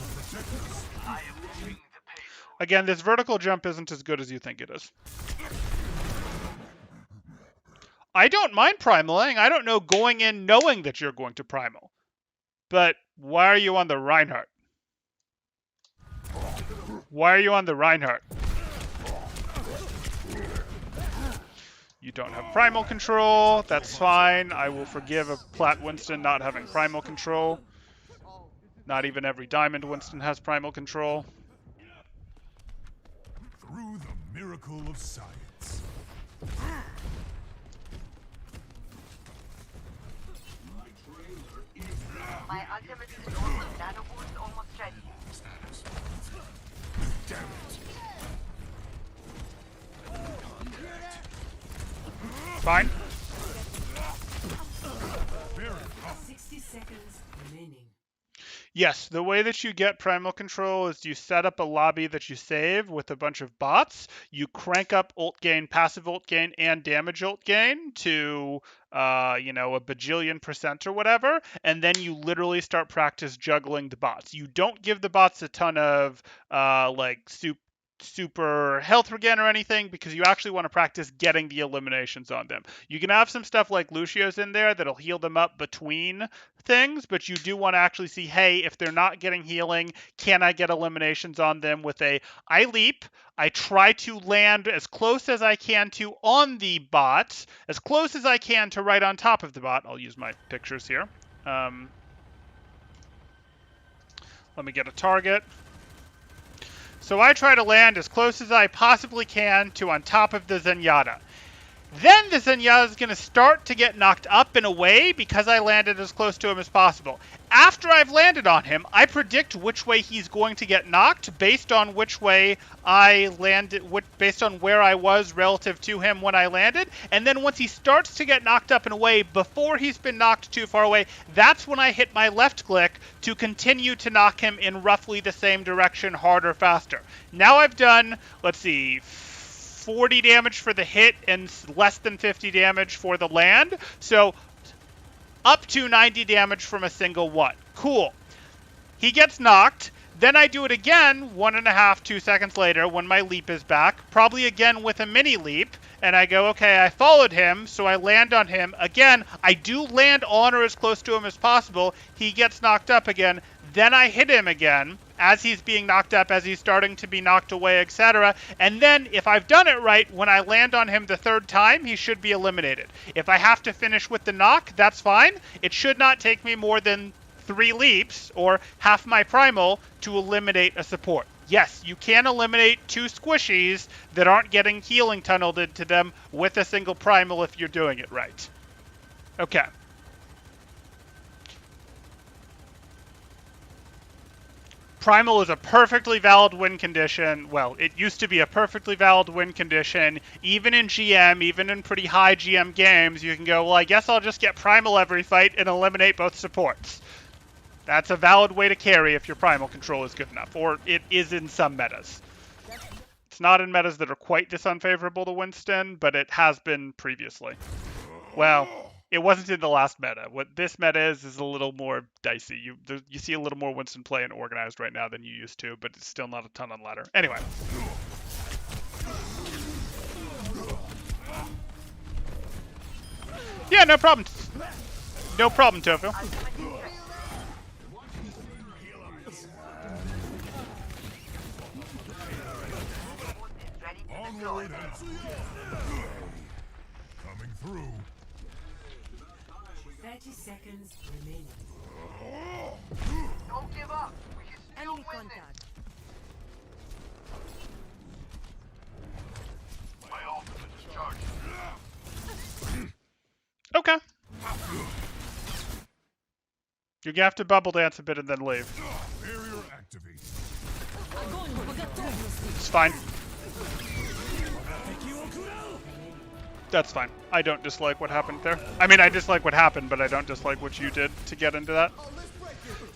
Again, this vertical jump isn't as good as you think it is. I don't mind primaling. I don't know going in knowing that you're going to primal. But why are you on the Reinhardt? Why are you on the Reinhardt? You don't have primal control. That's fine. I will forgive a Plat Winston not having primal control. Not even every diamond Winston has primal control. Through the miracle of science. My ultimate is almost nano boost, almost ready. Damn it. Fine. 60 seconds remaining. Yes, the way that you get primal control is you set up a lobby that you save with a bunch of bots. You crank up ult gain, passive ult gain, and damage ult gain to, a bajillion % or whatever, and then you literally start practice juggling the bots. You don't give the bots a ton of, super health regen or anything because you actually want to practice getting the eliminations on them. You can have some stuff like Lucio's in there that'll heal them up between things, but you do want to actually see, hey, if they're not getting healing, can I get eliminations on them with I leap, I try to land as close as I can to on the bot, as close as I can to right on top of the bot. I'll use my pictures here. Let me get a target. So I try to land as close as I possibly can to on top of the Zenyatta. Then the Zenyatta is going to start to get knocked up and away because I landed as close to him as possible. After I've landed on him, I predict which way he's going to get knocked based on which way I landed, based on where I was relative to him when I landed. And then once he starts to get knocked up and away before he's been knocked too far away, that's when I hit my left click to continue to knock him in roughly the same direction, harder, faster. Now I've done, let's see, 40 damage for the hit and less than 50 damage for the land. So up to 90 damage from a single one. Cool. He gets knocked. Then I do it again 1.5, 2 seconds later when my leap is back. Probably again with a mini leap. And I go, okay, I followed him, so I land on him. Again, I do land on or as close to him as possible. He gets knocked up again. Then I hit him again as he's being knocked up, as he's starting to be knocked away, etc. And then, if I've done it right, when I land on him the third time, he should be eliminated. If I have to finish with the knock, that's fine. It should not take me more than 3 leaps, or half my primal, to eliminate a support. Yes, you can eliminate 2 squishies that aren't getting healing tunneled into them with a single primal if you're doing it right. Okay. Primal is a perfectly valid win condition. Well, it used to be a perfectly valid win condition. Even in GM, even in pretty high GM games, you can go, well, I guess I'll just get Primal every fight and eliminate both supports. That's a valid way to carry if your Primal control is good enough, or it is in some metas. It's not in metas that are quite this unfavorable to Winston, but it has been previously. Well, it wasn't in the last meta. What this meta is a little more dicey. You see a little more Winston play in organized right now than you used to, but it's still not a ton on ladder. Anyway. Yeah, no problem. No problem, Tofu. Onward and coming through. 30 seconds remaining. Don't give up. We can still Enemy win this. contact. My ultimate is charging. Okay. You're gonna have to bubble dance a bit and then leave. Barrier activate. It's fine. That's fine. I don't dislike what happened there. I mean, I dislike what happened, but I don't dislike what you did to get into that.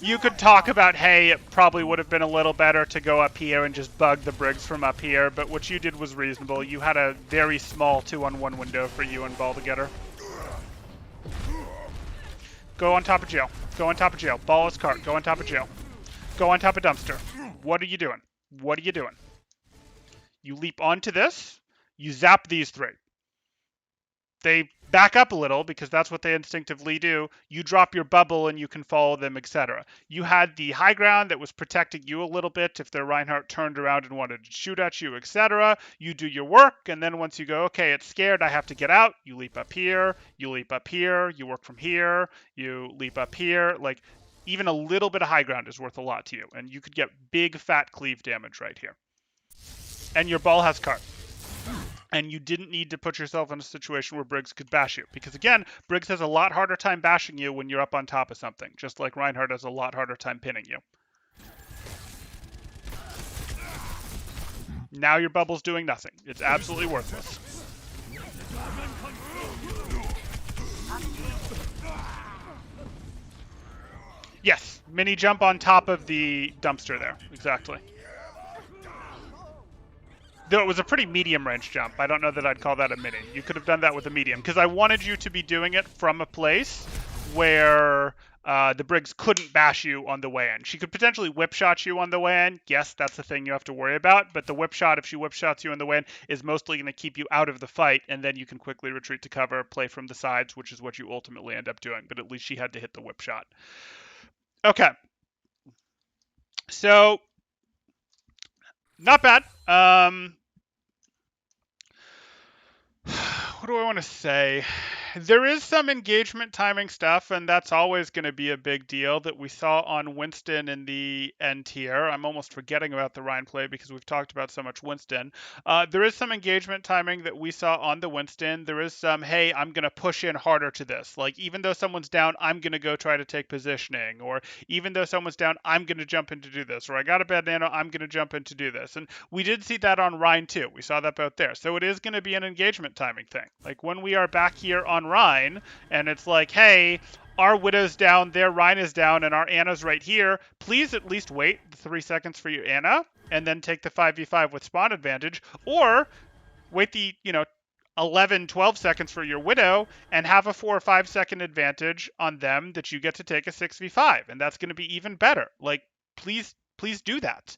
You could talk about, hey, it probably would have been a little better to go up here and just bug the Briggs from up here, but what you did was reasonable. You had a very small 2-on-1 window for you and Ball to get her. Go on top of jail. Go on top of jail. Ball is cart. Go on top of jail. Go on top of dumpster. What are you doing? What are you doing? You leap onto this. You zap these three. They back up a little because that's what they instinctively do. You drop your bubble and you can follow them, etc. You had the high ground that was protecting you a little bit if their Reinhardt turned around and wanted to shoot at you, etc. You do your work, and then once you go, okay, it's scared, I have to get out, you leap up here, you leap up here, you work from here, you leap up here. Like, even a little bit of high ground is worth a lot to you, and you could get big fat cleave damage right here. And your ball has cart. And you didn't need to put yourself in a situation where Briggs could bash you. Because again, Briggs has a lot harder time bashing you when you're up on top of something, just like Reinhardt has a lot harder time pinning you. Now your bubble's doing nothing. It's absolutely worthless. Yes, mini jump on top of the dumpster there. Exactly. Though it was a pretty medium range jump. I don't know that I'd call that a mini. You could have done that with a medium, because I wanted you to be doing it from a place where the Briggs couldn't bash you on the way in. She could potentially whip shot you on the way in. Yes, that's the thing you have to worry about. But the whip shot, if she whip shots you on the way in, is mostly going to keep you out of the fight, and then you can quickly retreat to cover, play from the sides, which is what you ultimately end up doing. But at least she had to hit the whip shot. Okay. So, not bad. What do I want to say? There is some engagement timing stuff, and that's always going to be a big deal that we saw on Winston in the end tier. I'm almost forgetting about the Ryan play because we've talked about so much Winston. There is some engagement timing that we saw on the Winston. There is some, hey, I'm going to push in harder to this. Like, even though someone's down, I'm going to go try to take positioning. Or even though someone's down, I'm going to jump in to do this. Or I got a bad nano, I'm going to jump in to do this. And we did see that on Ryan too. We saw that both there. So it is going to be an engagement timing thing. Like, when we are back here on Rhine, and it's like, hey, our Widow's down, their Rhine is down, and our Anna's right here. Please at least wait 3 seconds for your Anna, and then take the 5v5 with spawn advantage, or wait the, 11, 12 seconds for your Widow, and have a 4 or 5 second advantage on them that you get to take a 6v5, and that's going to be even better. Like, please do that.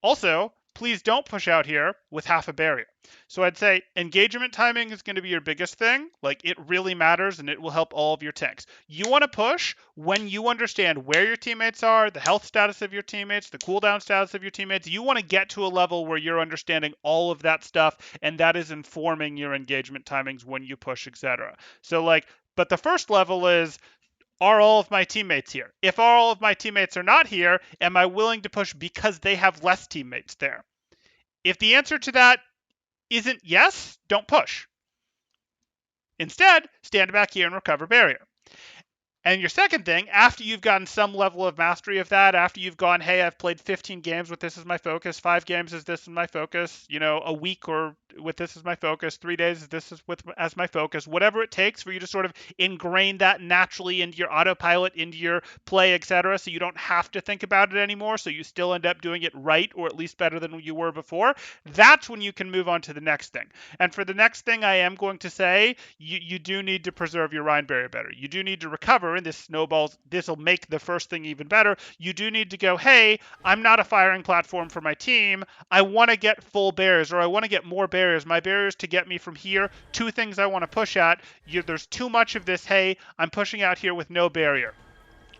Also, please don't push out here with half a barrier. So I'd say engagement timing is going to be your biggest thing. Like, it really matters, and it will help all of your tanks. You want to push when you understand where your teammates are, the health status of your teammates, the cooldown status of your teammates. You want to get to a level where you're understanding all of that stuff, and that is informing your engagement timings when you push, etc. So, but the first level is, are all of my teammates here? If all of my teammates are not here, am I willing to push because they have less teammates there? If the answer to that isn't yes, don't push. Instead, stand back here and recover barrier. And your second thing, after you've gotten some level of mastery of that, after you've gone, hey, I've played 15 games with this as my focus, 5 games as this is my focus, a week or with this as my focus, 3 days as this is as my focus, whatever it takes for you to sort of ingrain that naturally into your autopilot, into your play, etc., so you don't have to think about it anymore, so you still end up doing it right or at least better than you were before. That's when you can move on to the next thing. And for the next thing, I am going to say you do need to preserve your Rhine barrier better. You do need to recover, and this snowballs. This will make the first thing even better. You do need to go, hey, I'm not a firing platform for my team. I want to get full barriers, or I want to get more barriers. My barriers to get me from here, 2 things I want to push at. There's too much of this, hey, I'm pushing out here with no barrier,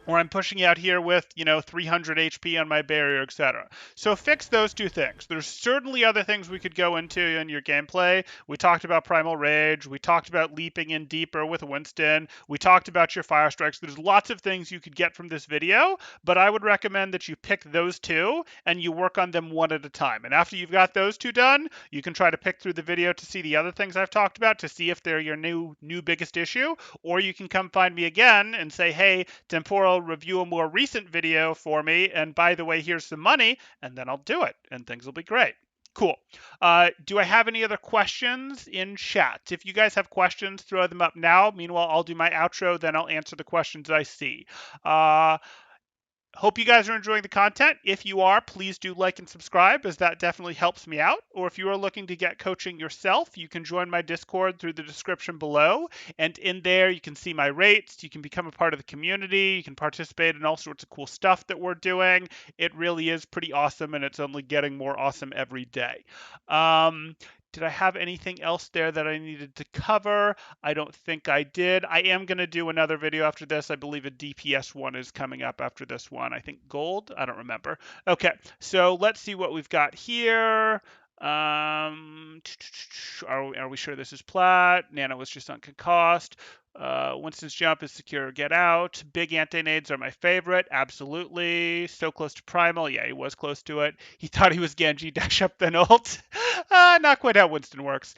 or I'm pushing out here with, 300 HP on my barrier, etc. So fix those 2 things. There's certainly other things we could go into in your gameplay. We talked about Primal Rage. We talked about leaping in deeper with Winston. We talked about your Fire Strikes. There's lots of things you could get from this video, but I would recommend that you pick those 2 and you work on them one at a time. And after you've got those 2 done, you can try to pick through the video to see the other things I've talked about to see if they're your new biggest issue, or you can come find me again and say, hey, Temporal, review a more recent video for me, and by the way, here's some money, and then I'll do it, and things will be great. Cool. Do I have any other questions in chat? If you guys have questions, throw them up now. Meanwhile, I'll do my outro, then I'll answer the questions I see. Hope you guys are enjoying the content. If you are, please do like and subscribe, as that definitely helps me out. Or if you are looking to get coaching yourself, you can join my Discord through the description below. And in there, you can see my rates. You can become a part of the community. You can participate in all sorts of cool stuff that we're doing. It really is pretty awesome, and it's only getting more awesome every day. Did I have anything else there that I needed to cover? I don't think I did. I am going to do another video after this. I believe a DPS one is coming up after this one. I think gold. I don't remember. Okay, so let's see what we've got here. Are we sure this is Plat? Nano was just on concost. Winston's jump is secure, get out. Big anti-nades are my favorite, absolutely. So close to primal, yeah, he was close to it. He thought he was Genji, dash up then ult. Not quite how Winston works.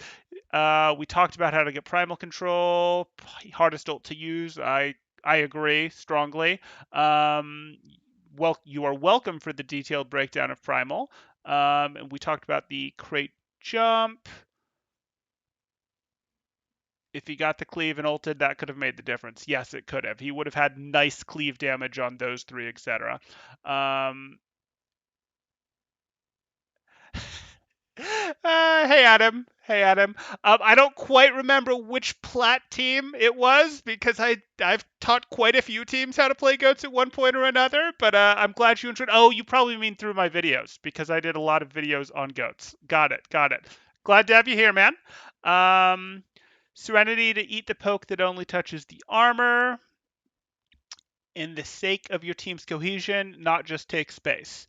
We talked about how to get primal control, hardest ult to use. I agree strongly. Well, you are welcome for the detailed breakdown of primal. And we talked about the crate jump. If he got the cleave and ulted, that could have made the difference. Yes, it could have. He would have had nice cleave damage on those 3, etc. Hey Adam. Hey Adam. I don't quite remember which Plat team it was, because I've taught quite a few teams how to play goats at one point or another. But I'm glad you enjoyed. Oh, you probably mean through my videos, because I did a lot of videos on goats. Got it. Got it. Glad to have you here, man. Serenity to eat the poke that only touches the armor. In the sake of your team's cohesion, not just take space.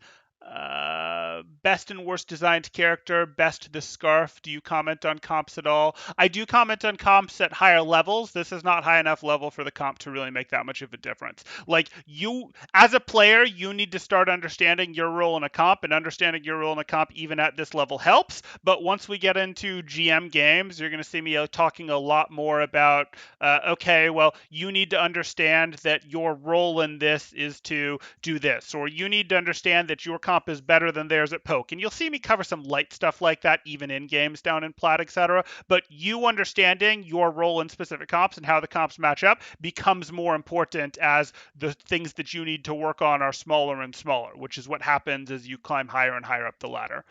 Best and worst designed character, best the scarf. Do you comment on comps at all? I do comment on comps at higher levels. This is not high enough level for the comp to really make that much of a difference. Like, you, as a player, you need to start understanding your role in a comp, and understanding your role in a comp even at this level helps. But once we get into GM games, you're going to see me talking a lot more about, okay, well, you need to understand that your role in this is to do this, or you need to understand that your comp is better than theirs at poke. And you'll see me cover some light stuff like that even in games down in Plat, etc. But you understanding your role in specific comps and how the comps match up becomes more important as the things that you need to work on are smaller and smaller, which is what happens as you climb higher and higher up the ladder.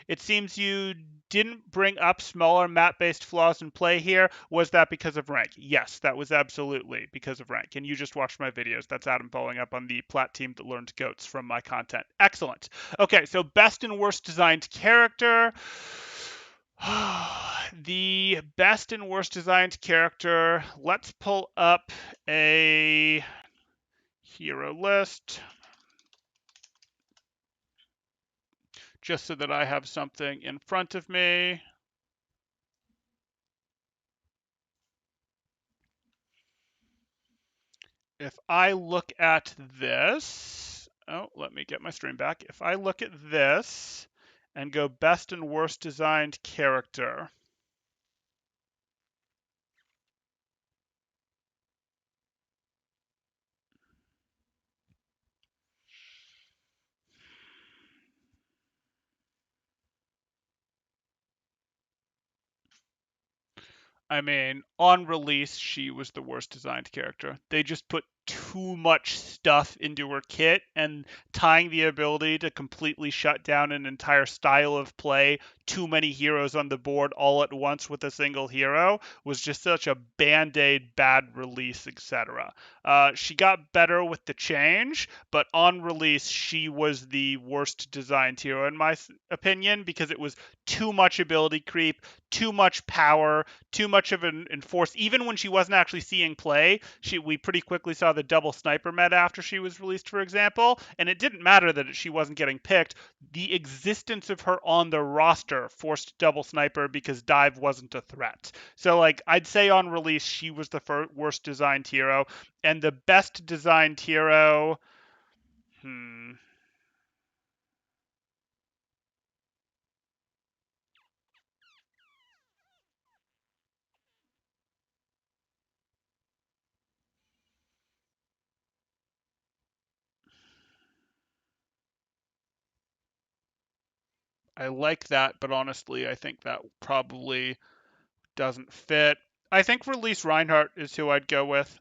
It seems you didn't bring up smaller map-based flaws in play here. Was that because of rank? Yes, that was absolutely because of rank. And you just watched my videos. That's Adam following up on the Plat team that learned goats from my content. Excellent. Okay, so best and worst designed character. The best and worst designed character. Let's pull up a hero list, just so that I have something in front of me. If I look at this, let me get my stream back. If I look at this and go best and worst designed character, I mean, on release, she was the worst designed character. They just put too much stuff into her kit, and tying the ability to completely shut down an entire style of play, too many heroes on the board all at once with a single hero, was just such a band-aid bad release, etc. She got better with the change, but on release, she was the worst designed hero in my opinion because it was too much ability creep, too much power, too much of an enforce. Even when she wasn't actually seeing play, we pretty quickly saw the double sniper meta after she was released, for example, and it didn't matter that she wasn't getting picked. The existence of her on the roster forced double sniper because dive wasn't a threat. So like I'd say on release she was the worst designed hero, and the best designed hero. Hmm. I like that, but honestly, I think that probably doesn't fit. I think release Reinhardt is who I'd go with.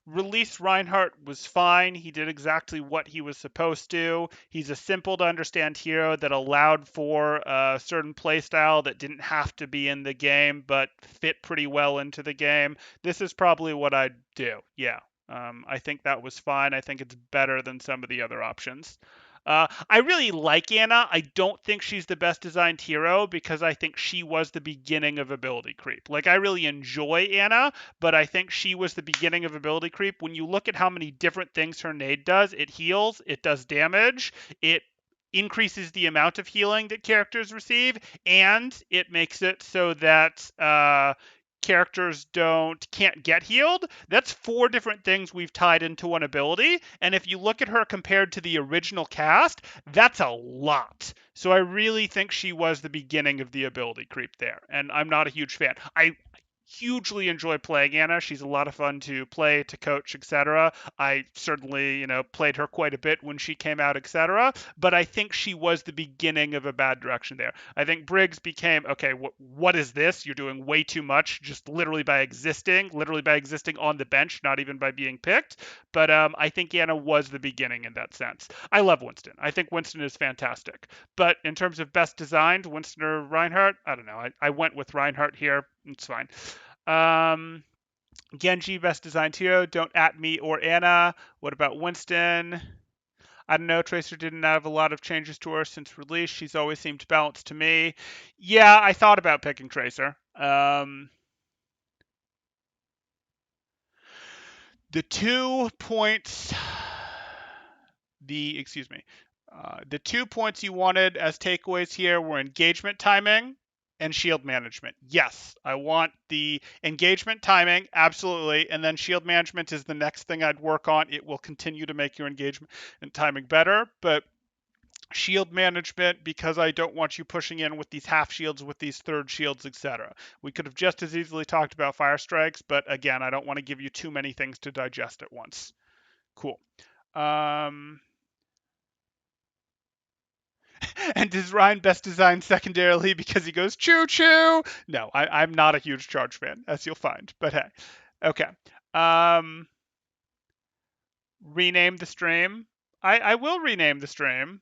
Release Reinhardt was fine. He did exactly what he was supposed to. He's a simple to understand hero that allowed for a certain playstyle that didn't have to be in the game, but fit pretty well into the game. This is probably what I'd do. Yeah. I think that was fine. I think it's better than some of the other options. I really like Anna. I don't think she's the best designed hero because I think she was the beginning of ability creep. Like, I really enjoy Anna, but I think she was the beginning of ability creep. When you look at how many different things her nade does, it heals, it does damage, it increases the amount of healing that characters receive, and it makes it so that characters can't get healed. That's four different things we've tied into one ability, and if you look at her compared to the original cast, that's a lot. So I really think she was the beginning of the ability creep there, and I'm not a huge fan. I hugely enjoy playing Anna. She's a lot of fun to play, to coach, etc. I certainly, played her quite a bit when she came out, etc. But I think she was the beginning of a bad direction there. I think Briggs became, okay, what is this? You're doing way too much just literally by existing on the bench, not even by being picked. But I think Anna was the beginning in that sense. I love Winston. I think Winston is fantastic. But in terms of best designed, Winston or Reinhardt, I don't know. I went with Reinhardt here. It's fine. Um, Genji, best designed hero. Don't at me or Anna. What about Winston? I don't know. Tracer didn't have a lot of changes to her since release. She's always seemed balanced to me. Yeah, I thought about picking Tracer. The 2 points. Excuse me. The 2 points you wanted as takeaways here were engagement timing and shield management. Yes, I want the engagement timing, absolutely, and then shield management is the next thing I'd work on. It will continue to make your engagement and timing better, but shield management, because I don't want you pushing in with these half shields, with these third shields, etc. We could have just as easily talked about fire strikes, but again, I don't want to give you too many things to digest at once. Cool. And is Ryan best designed secondarily because he goes choo choo? No, I'm not a huge Charge fan, as you'll find. But hey, okay. Um, Rename the stream. I will rename the stream.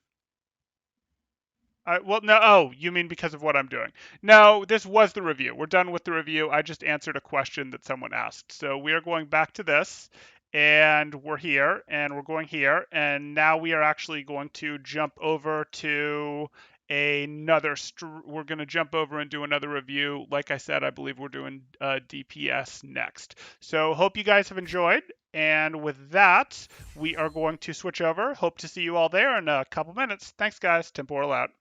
Well, no. Oh, you mean because of what I'm doing? No, this was the review. We're done with the review. I just answered a question that someone asked. So we are going back to this, and we're here, and we're going here, and now we are actually going to jump over to we're going to jump over and do another review. Like I said, I believe we're doing DPS next. So hope you guys have enjoyed. And with that, we are going to switch over. Hope to see you all there in a couple minutes. Thanks, guys. Temporal out.